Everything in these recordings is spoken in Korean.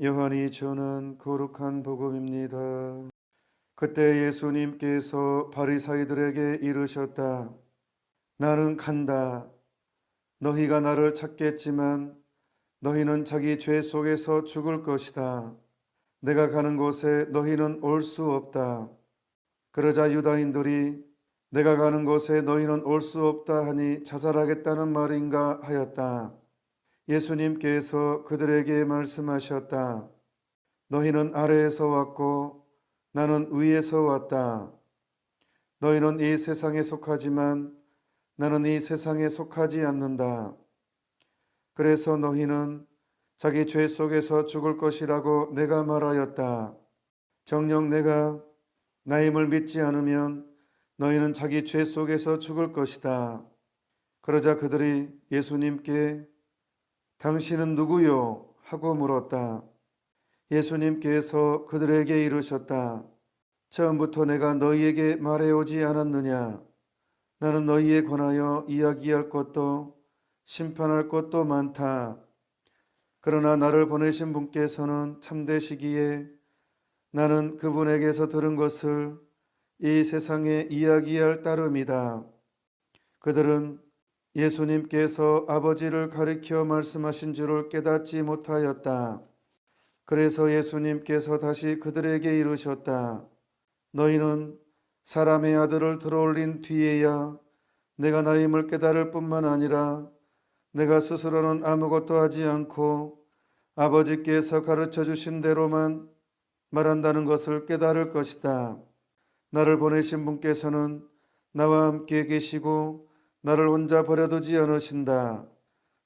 요한이 전한 거룩한 복음입니다. 그때 예수님께서 바리사이들에게 이르셨다. 나는 간다. 너희가 나를 찾겠지만 너희는 자기 죄 속에서 죽을 것이다. 내가 가는 곳에 너희는 올 수 없다. 그러자 유다인들이 내가 가는 곳에 너희는 올 수 없다 하니 자살하겠다는 말인가 하였다. 예수님께서 그들에게 말씀하셨다. 너희는 아래에서 왔고 나는 위에서 왔다. 너희는 이 세상에 속하지만 나는 이 세상에 속하지 않는다. 그래서 너희는 자기 죄 속에서 죽을 것이라고 내가 말하였다. 정녕 내가 나임을 믿지 않으면 너희는 자기 죄 속에서 죽을 것이다. 그러자 그들이 예수님께 당신은 누구요? 하고 물었다. 예수님께서 그들에게 이르셨다. 처음부터 내가 너희에게 말해오지 않았느냐? 나는 너희에 관하여 이야기할 것도 심판할 것도 많다. 그러나 나를 보내신 분께서는 참되시기에 나는 그분에게서 들은 것을 이 세상에 이야기할 따름이다. 그들은 예수님께서 아버지를 가리켜 말씀하신 줄을 깨닫지 못하였다. 그래서 예수님께서 다시 그들에게 이르셨다. 너희는 사람의 아들을 들어올린 뒤에야 내가 나임을 깨달을 뿐만 아니라 내가 스스로는 아무것도 하지 않고 아버지께서 가르쳐 주신 대로만 말한다는 것을 깨달을 것이다. 나를 보내신 분께서는 나와 함께 계시고 나를 혼자 버려두지 않으신다.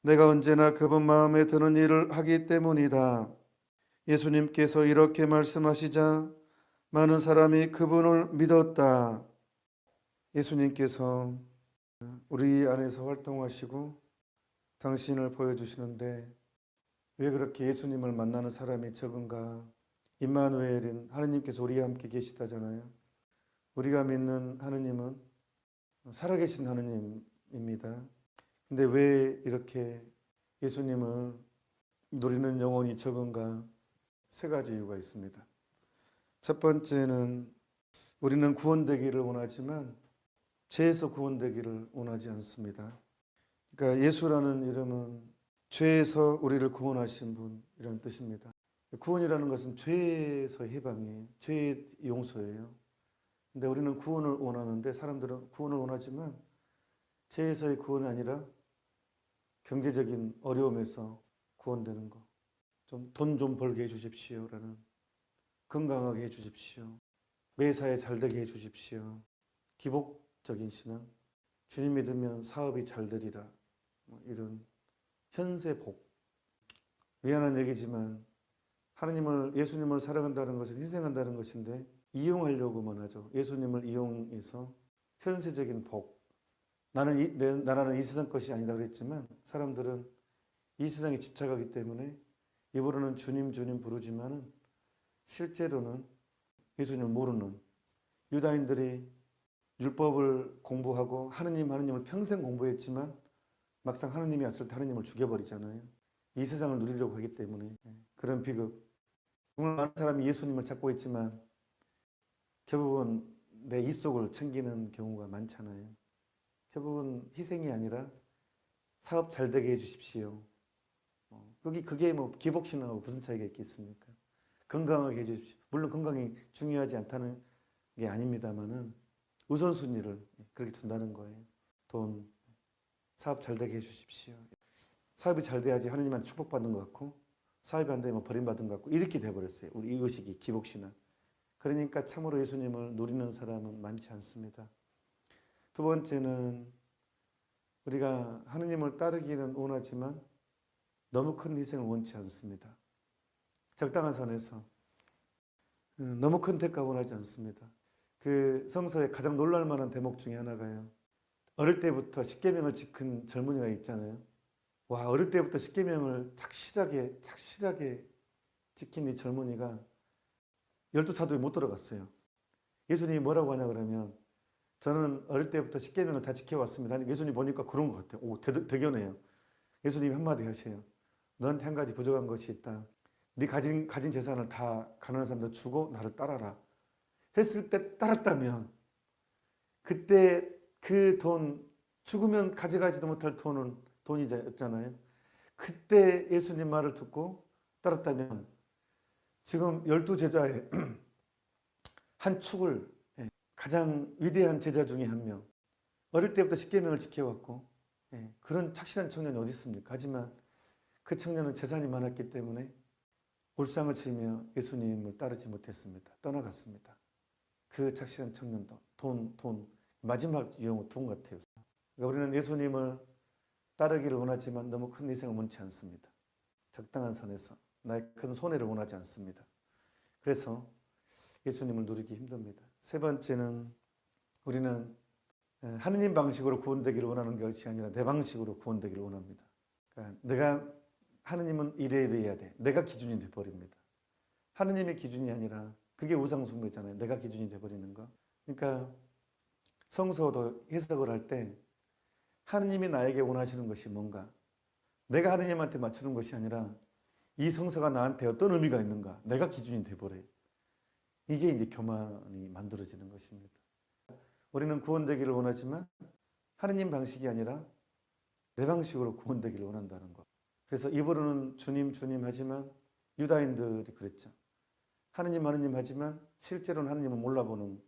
내가 언제나 그분 마음에 드는 일을 하기 때문이다. 예수님께서 이렇게 말씀하시자 많은 사람이 그분을 믿었다. 예수님께서 우리 안에서 활동하시고 당신을 보여주시는데 왜 그렇게 예수님을 만나는 사람이 적은가? 임마누엘인 하느님께서 우리와 함께 계시다잖아요. 우리가 믿는 하느님은 살아계신 하느님입니다. 근데 왜 이렇게 예수님을 누리는 영혼이 적은가? 세 가지 이유가 있습니다. 첫 번째는 우리는 구원되기를 원하지만 죄에서 구원되기를 원하지 않습니다. 그러니까 예수라는 이름은 죄에서 우리를 구원하신 분이라는 뜻입니다. 구원이라는 것은 죄에서 해방이에요. 죄의 용서예요. 근데 우리는 구원을 원하는데 사람들은 구원을 원하지만 죄에서의 구원이 아니라 경제적인 어려움에서 구원되는 거. 좀 돈 좀 벌게 해주십시오라는, 건강하게 해주십시오. 매사에 잘되게 해주십시오. 기복적인 신앙. 주님 믿으면 사업이 잘 되리라. 이런 현세 복. 미안한 얘기지만 하나님을, 예수님을 사랑한다는 것은 희생한다는 것인데 이용하려고만 하죠. 예수님을 이용해서 현세적인 복. 내 나라는 이 세상 것이 아니다 그랬지만 사람들은 이 세상에 집착하기 때문에 입으로는 주님 주님 부르지만은 실제로는 예수님을 모르는, 유다인들이 율법을 공부하고 하느님을 평생 공부했지만 막상 하느님이 왔을 때 하느님을 죽여버리잖아요. 이 세상을 누리려고 하기 때문에. 그런 비극. 정말 많은 사람이 예수님을 찾고 있지만 결국은 내 이속을 챙기는 경우가 많잖아요. 결국은 희생이 아니라 사업 잘 되게 해주십시오. 그게 뭐 기복신앙하고 무슨 차이가 있겠습니까? 건강하게 해주십시오. 물론 건강이 중요하지 않다는 게 아닙니다만은 우선순위를 그렇게 둔다는 거예요. 돈, 사업 잘 되게 해주십시오. 사업이 잘 돼야지 하느님한테 축복받는 것 같고, 사업이 안 되면 버림받은 것 같고, 이렇게 돼버렸어요. 우리 이 의식이 기복신앙. 그러니까 참으로 예수님을 누리는 사람은 많지 않습니다. 두 번째는 우리가 하느님을 따르기는 원하지만 너무 큰 희생을 원치 않습니다. 적당한 선에서. 너무 큰 대가 원하지 않습니다. 그 성서에 가장 놀랄 만한 대목 중에 하나가요. 어릴 때부터 십계명을 지킨 젊은이가 있잖아요. 와, 어릴 때부터 십계명을 착실하게 지킨 이 젊은이가 12사도에 못 들어갔어요. 예수님이 뭐라고 하냐 그러면 저는 어릴 때부터 십계명을 다 지켜왔습니다. 예수님 보니까 그런 것 같아요. 대견해요. 예수님이 한마디 하세요. 너한테 한 가지 부족한 것이 있다. 네 가진 재산을 다 가난한 사람들 주고 나를 따라라 했을 때 따랐다면 그때 그 돈 죽으면 가져가지도 못할 돈이었잖아요. 그때 예수님 말을 듣고 따랐다면 지금 12제자의 한 축을 가장 위대한 제자 중에 한 명, 어릴 때부터 십계명을 지켜왔고 그런 착실한 청년이 어디 있습니까? 하지만 그 청년은 재산이 많았기 때문에 울상을 치며 예수님을 따르지 못했습니다. 떠나갔습니다. 그 착실한 청년도 돈 마지막 유형은 돈 같아요. 그러니까 우리는 예수님을 따르기를 원하지만 너무 큰 희생을 원치 않습니다. 적당한 선에서 나의 큰 손해를 원하지 않습니다. 그래서 예수님을 누리기 힘듭니다. 세 번째는 우리는 하느님 방식으로 구원되기를 원하는 것이 아니라 내 방식으로 구원되기를 원합니다. 그러니까 하느님은 이래야 돼. 내가 기준이 돼버립니다. 하느님의 기준이 아니라 그게 우상숭배잖아요. 내가 기준이 돼버리는 거. 그러니까 성서도 해석을 할 때 하느님이 나에게 원하시는 것이 뭔가 내가 하느님한테 맞추는 것이 아니라 이 성서가 나한테 어떤 의미가 있는가 내가 기준이 돼버려요. 이게 이제 교만이 만들어지는 것입니다. 우리는 구원되기를 원하지만 하느님 방식이 아니라 내 방식으로 구원되기를 원한다는 것. 그래서 입으로는 주님 주님 하지만 유다인들이 그랬죠. 하느님 하느님 하지만 실제로는 하느님을 몰라보는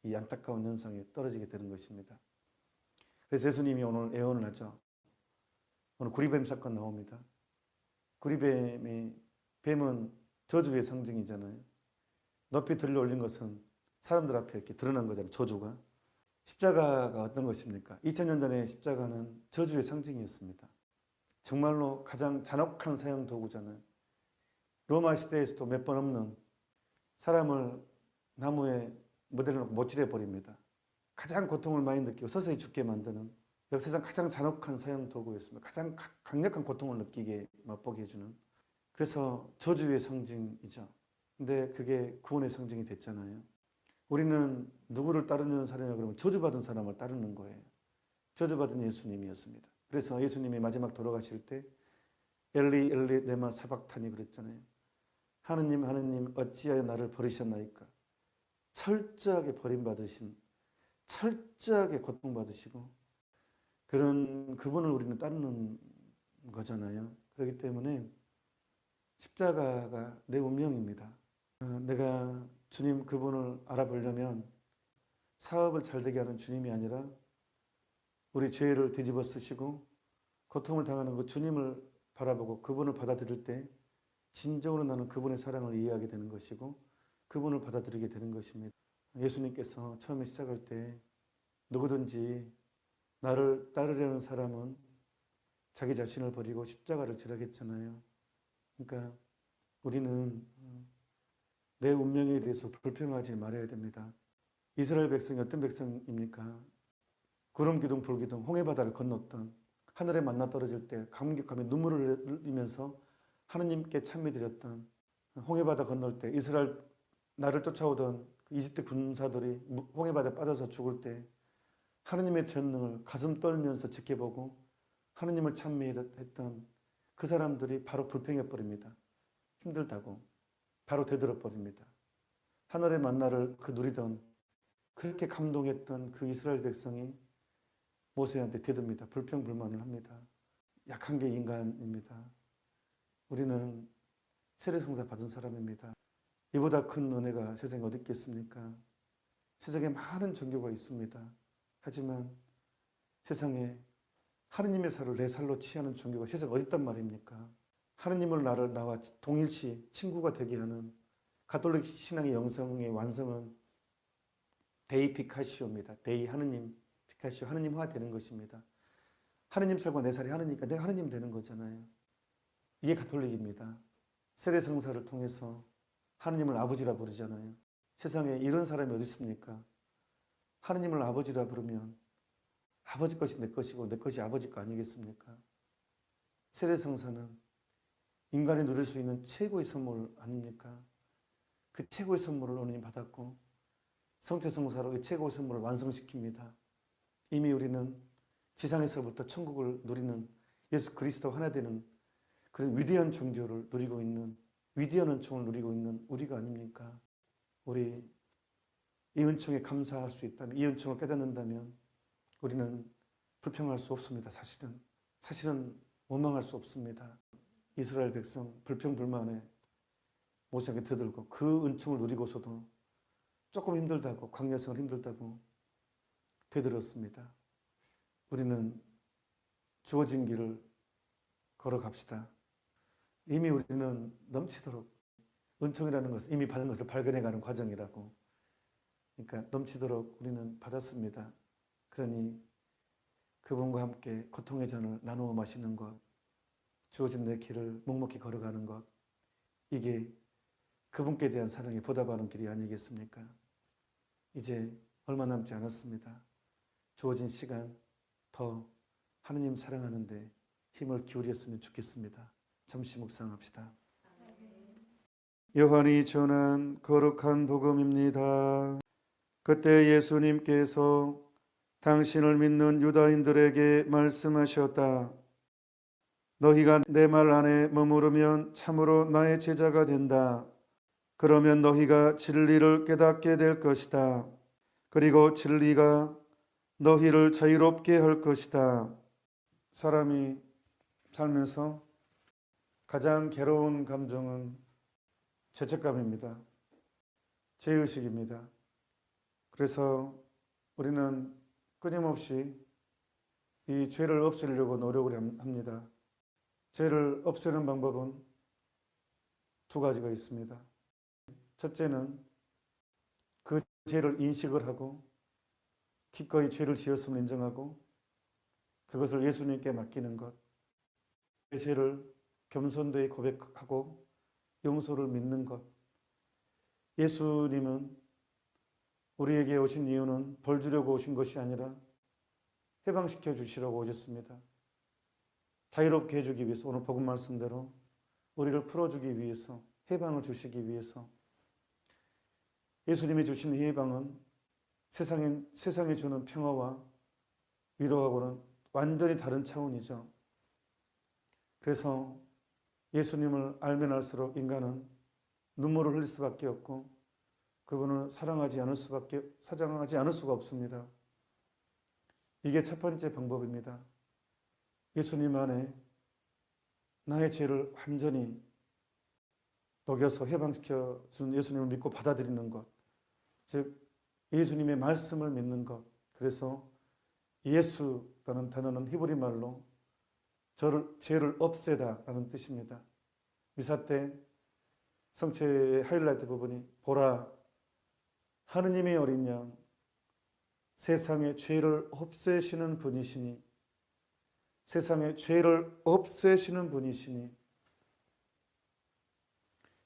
이 안타까운 현상에 떨어지게 되는 것입니다. 그래서 예수님이 오늘 예언을 하죠. 오늘 구리뱀 사건 나옵니다. 뱀은 저주의 상징이잖아요. 높이 들려 올린 것은 사람들 앞에 이렇게 드러난 거잖아요. 저주가. 십자가가 어떤 것입니까? 2000년 전에 십자가는 저주의 상징이었습니다. 정말로 가장 잔혹한 사형 도구잖아요. 로마 시대에서도 몇 번 없는 사람을 나무에 모델을 놓고 못질해 버립니다. 가장 고통을 많이 느끼고 서서히 죽게 만드는 역사상 가장 잔혹한 사형 도구였습니다. 가장 강력한 고통을 느끼게 맛보게 해주는. 그래서 저주의 상징이죠. 근데 그게 구원의 상징이 됐잖아요. 우리는 누구를 따르는 사람이냐 그러면 저주받은 사람을 따르는 거예요. 저주받은 예수님이었습니다. 그래서 예수님이 마지막 돌아가실 때 엘리 엘리 레마 사박타니 그랬잖아요. 하느님 하느님 어찌하여 나를 버리셨나이까. 철저하게 버림받으신, 철저하게 고통받으시고 그런 그분을 우리는 따르는 거잖아요. 그렇기 때문에 십자가가 내 운명입니다. 내가 주님 그분을 알아보려면 사업을 잘 되게 하는 주님이 아니라 우리 죄를 뒤집어 쓰시고 고통을 당하는 그 주님을 바라보고 그분을 받아들일 때 진정으로 나는 그분의 사랑을 이해하게 되는 것이고 그분을 받아들이게 되는 것입니다. 예수님께서 처음에 시작할 때 누구든지 나를 따르려는 사람은 자기 자신을 버리고 십자가를 지라겠잖아요. 그러니까 우리는 내 운명에 대해서 불평하지 말아야 됩니다. 이스라엘 백성이 어떤 백성입니까? 구름 기둥 불 기둥 홍해 바다를 건넜던 하늘에 만나 떨어질 때 감격하며 눈물을 흘리면서 하느님께 찬미드렸던 홍해 바다 건널 때 이스라엘 나를 쫓아오던 이집트 군사들이 홍해 바다에 빠져서 죽을 때 하느님의 전능을 가슴 떨면서 지켜보고 하느님을 찬미했던 그 사람들이 바로 불평해 버립니다. 힘들다고 바로 되들어 버립니다. 하늘의 만나를 누리던 그렇게 감동했던 그 이스라엘 백성이 모세한테 대듭니다. 불평불만을 합니다. 약한 게 인간입니다. 우리는 세례성사 받은 사람입니다. 이보다 큰 은혜가 세상에 어디 있겠습니까? 세상에 많은 종교가 있습니다. 하지만 세상에 하느님의 살을 내 살로 취하는 종교가 세상에 어디 있단 말입니까? 하느님을 나와 동일시 친구가 되게 하는 가톨릭 신앙의 영성의 완성은 데이 피카시오입니다. 데이 하느님 피카시오 하느님화 되는 것입니다. 하느님 살과 내 살이 하느니까 내가 하느님 되는 거잖아요. 이게 가톨릭입니다. 세례성사를 통해서 하느님을 아버지라 부르잖아요. 세상에 이런 사람이 어디 있습니까? 하느님을 아버지라 부르면 아버지 것이 내 것이고 내 것이 아버지 거 아니겠습니까? 세례성사는 인간이 누릴 수 있는 최고의 선물 아닙니까? 그 최고의 선물을 오늘 받았고 성체성사로 그 최고의 선물을 완성시킵니다. 이미 우리는 지상에서부터 천국을 누리는 예수 그리스도와 하나 되는 그런 위대한 종교를 누리고 있는 위대한 은총을 누리고 있는 우리가 아닙니까? 우리 이 은총에 감사할 수 있다면, 이 은총을 깨닫는다면 우리는 불평할 수 없습니다. 사실은 원망할 수 없습니다. 이스라엘 백성 불평불만에 모세에게 대들고 그 은총을 누리고서도 조금 힘들다고, 광야생활 힘들다고 대들었습니다. 우리는 주어진 길을 걸어갑시다. 이미 우리는 넘치도록, 은총이라는 것은 이미 받은 것을 발견해가는 과정이라고. 그러니까 넘치도록 우리는 받았습니다. 그러니 그분과 함께 고통의 잔을 나누어 마시는 것, 주어진 내 길을 묵묵히 걸어가는 것, 이게 그분께 대한 사랑에 보답하는 길이 아니겠습니까? 이제 얼마 남지 않았습니다. 주어진 시간 더 하느님 사랑하는 데 힘을 기울였으면 좋겠습니다. 잠시 묵상합시다. 요한이 전한 거룩한 복음입니다. 그때 예수님께서 당신을 믿는 유다인들에게 말씀하셨다. 너희가 내 말 안에 머무르면 참으로 나의 제자가 된다. 그러면 너희가 진리를 깨닫게 될 것이다. 그리고 진리가 너희를 자유롭게 할 것이다. 사람이 살면서 가장 괴로운 감정은 죄책감입니다. 죄의식입니다. 그래서 우리는 끊임없이 이 죄를 없애려고 노력을 합니다. 죄를 없애는 방법은 두 가지가 있습니다. 첫째는 그 죄를 인식을 하고 기꺼이 죄를 지었음을 인정하고 그것을 예수님께 맡기는 것. 그 죄를 겸손되이 고백하고 용서를 믿는 것. 예수님은 우리에게 오신 이유는 벌 주려고 오신 것이 아니라 해방시켜 주시라고 오셨습니다. 자유롭게 해주기 위해서, 오늘 복음 말씀대로 우리를 풀어주기 위해서, 해방을 주시기 위해서. 예수님이 주신 이 해방은 세상에 주는 평화와 위로하고는 완전히 다른 차원이죠. 그래서 예수님을 알면 알수록 인간은 눈물을 흘릴 수밖에 없고 그분을 사랑하지 않을 수가 없습니다. 이게 첫 번째 방법입니다. 예수님 안에 나의 죄를 완전히 녹여서 해방시켜 준 예수님을 믿고 받아들이는 것, 즉 예수님의 말씀을 믿는 것. 그래서 예수라는 단어는 히브리 말로 죄를 없애다라는 뜻입니다. 미사 때 성체의 하이라이트 부분이 보라 하느님의 어린 양 세상의 죄를 없애시는 분이시니, 세상의 죄를 없애시는 분이시니.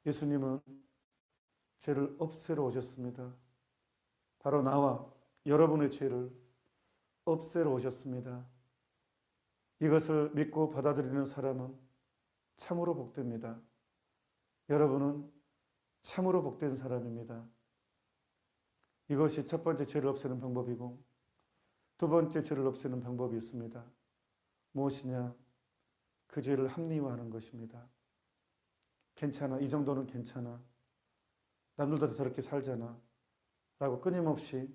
예수님은 죄를 없애러 오셨습니다. 바로 나와 여러분의 죄를 없애러 오셨습니다. 이것을 믿고 받아들이는 사람은 참으로 복됩니다. 여러분은 참으로 복된 사람입니다. 이것이 첫 번째 죄를 없애는 방법이고, 두 번째 죄를 없애는 방법이 있습니다. 무엇이냐? 그 죄를 합리화하는 것입니다. 괜찮아, 이 정도는 괜찮아, 남들도 저렇게 살잖아 라고 끊임없이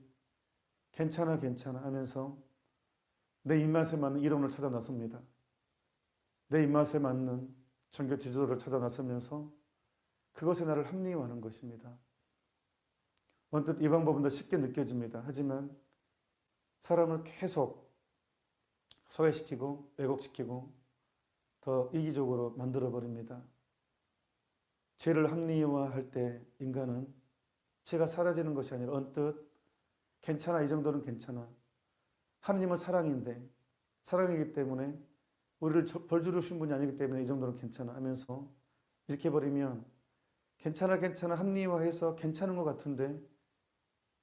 괜찮아 하면서 내 입맛에 맞는 이론을 찾아 나섭니다. 내 입맛에 맞는 종교 지도를 찾아 나서면서 그것에 나를 합리화하는 것입니다. 언뜻 이 방법은 더 쉽게 느껴집니다. 하지만 사람을 계속 소외시키고 왜곡시키고 더 이기적으로 만들어버립니다. 죄를 합리화할 때 인간은 죄가 사라지는 것이 아니라 언뜻 괜찮아, 이 정도는 괜찮아, 하느님은 사랑인데, 사랑이기 때문에 우리를 벌 주신 분이 아니기 때문에 이 정도는 괜찮아 하면서 이렇게 버리면 괜찮아 합리화해서 괜찮은 것 같은데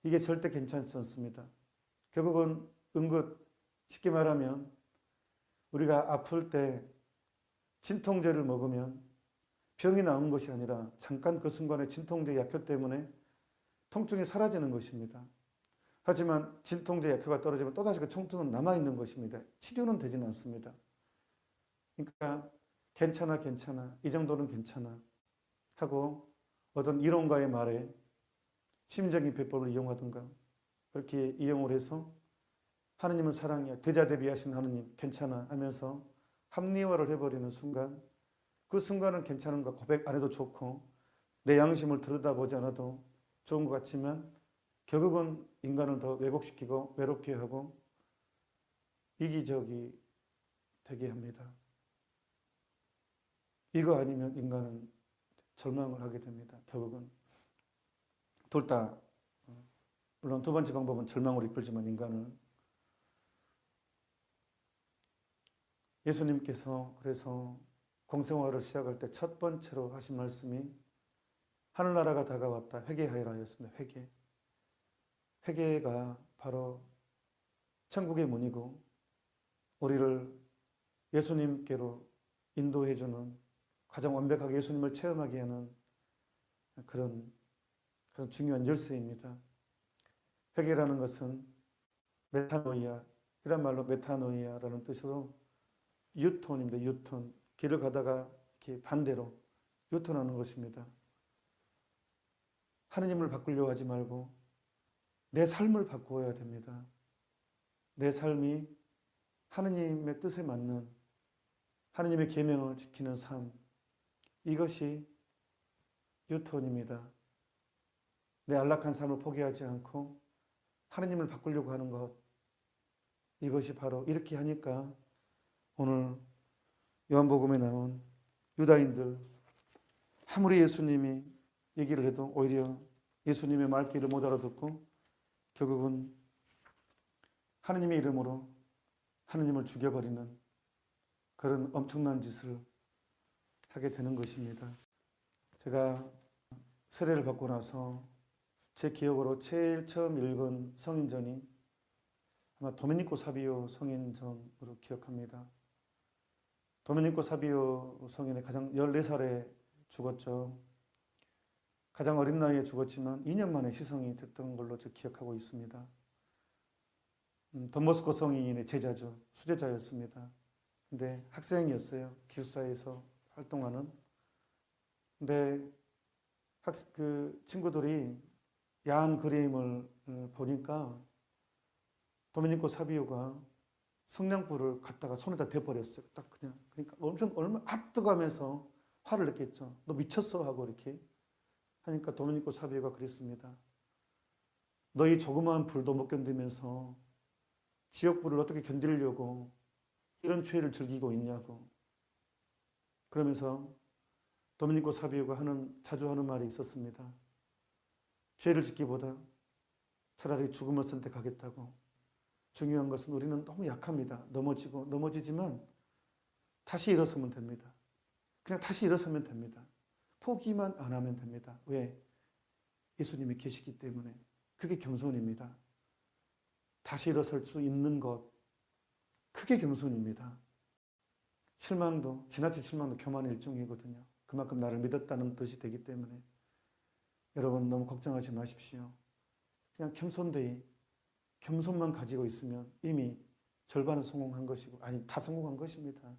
이게 절대 괜찮지 않습니다. 결국은 은긋, 쉽게 말하면 우리가 아플 때 진통제를 먹으면 병이 나은 것이 아니라 잠깐 그 순간에 진통제 약효 때문에 통증이 사라지는 것입니다. 하지만 진통제 약효가 떨어지면 또다시 그 통증은 남아있는 것입니다. 치료는 되지는 않습니다. 그러니까 괜찮아, 이 정도는 괜찮아 하고 어떤 이론가의 말에 심적인 비법을 이용하든가 그렇게 이용을 해서 하느님은 사랑이야, 대자대비하신 하느님 괜찮아 하면서 합리화를 해버리는 순간, 그 순간은 괜찮은 거 고백 안 해도 좋고 내 양심을 들여다보지 않아도 좋은 것 같지만 결국은 인간을 더 왜곡시키고 외롭게 하고 이기적이 되게 합니다. 이거 아니면 인간은 절망을 하게 됩니다. 결국은 둘 다, 물론 두 번째 방법은 절망으로 이끌지만 인간은, 예수님께서 그래서 공생활을 시작할 때 첫 번째로 하신 말씀이 하늘나라가 다가왔다 회개하여라 였습니다. 회개가 바로 천국의 문이고 우리를 예수님께로 인도해주는, 가장 완벽하게 예수님을 체험하게 하는 그런 중요한 열쇠입니다. 회개라는 것은 메타노이아, 이란 말로 메타노이아라는 뜻으로 유턴입니다. 유턴. 길을 가다가 이렇게 반대로 유턴하는 것입니다. 하느님을 바꾸려고 하지 말고 내 삶을 바꾸어야 됩니다. 내 삶이 하느님의 뜻에 맞는, 하느님의 계명을 지키는 삶, 이것이 유턴입니다. 내 안락한 삶을 포기하지 않고 하느님을 바꾸려고 하는 것, 이것이 바로, 이렇게 하니까 오늘 요한복음에 나온 유다인들, 아무리 예수님이 얘기를 해도 오히려 예수님의 말귀를 못 알아듣고 결국은 하느님의 이름으로 하느님을 죽여버리는 그런 엄청난 짓을 하게 되는 것입니다. 제가 세례를 받고 나서 제 기억으로 제일 처음 읽은 성인전이 아마 도메니코 사비오 성인전으로 기억합니다. 도메니코 사비오 성인의 가장 14살에 죽었죠. 가장 어린 나이에 죽었지만 2년 만에 시성이 됐던 걸로 저 기억하고 있습니다. 돈보스코 성인의 제자죠. 수제자였습니다. 근데 학생이었어요. 기숙사에서 활동하는. 근데 그 친구들이 야한 그림을 보니까 도메니코 사비오가 성냥불을 갖다가 손에다 대버렸어요. 딱 그냥. 그러니까 얼마나 뜨거워하면서 화를 냈겠죠. 너 미쳤어? 하고 이렇게 하니까 도메니코 사비오가 그랬습니다. 너희 조그마한 불도 못 견디면서 지옥불을 어떻게 견디려고 이런 죄를 즐기고 있냐고. 그러면서 도메니코 사비오가 자주 하는 말이 있었습니다. 죄를 짓기보다 차라리 죽음을 선택하겠다고. 중요한 것은 우리는 너무 약합니다. 넘어지지만 다시 일어서면 됩니다. 그냥 다시 일어서면 됩니다. 포기만 안 하면 됩니다. 왜? 예수님이 계시기 때문에. 그게 겸손입니다. 다시 일어설 수 있는 것, 그게 겸손입니다. 지나친 실망도 교만의 일종이거든요. 그만큼 나를 믿었다는 뜻이 되기 때문에 여러분 너무 걱정하지 마십시오. 그냥 겸손만 가지고 있으면 이미 절반은 성공한 것이고, 아니 다 성공한 것입니다.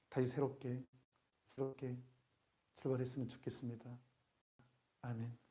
다시 새롭게 출발했으면 좋겠습니다. 아멘.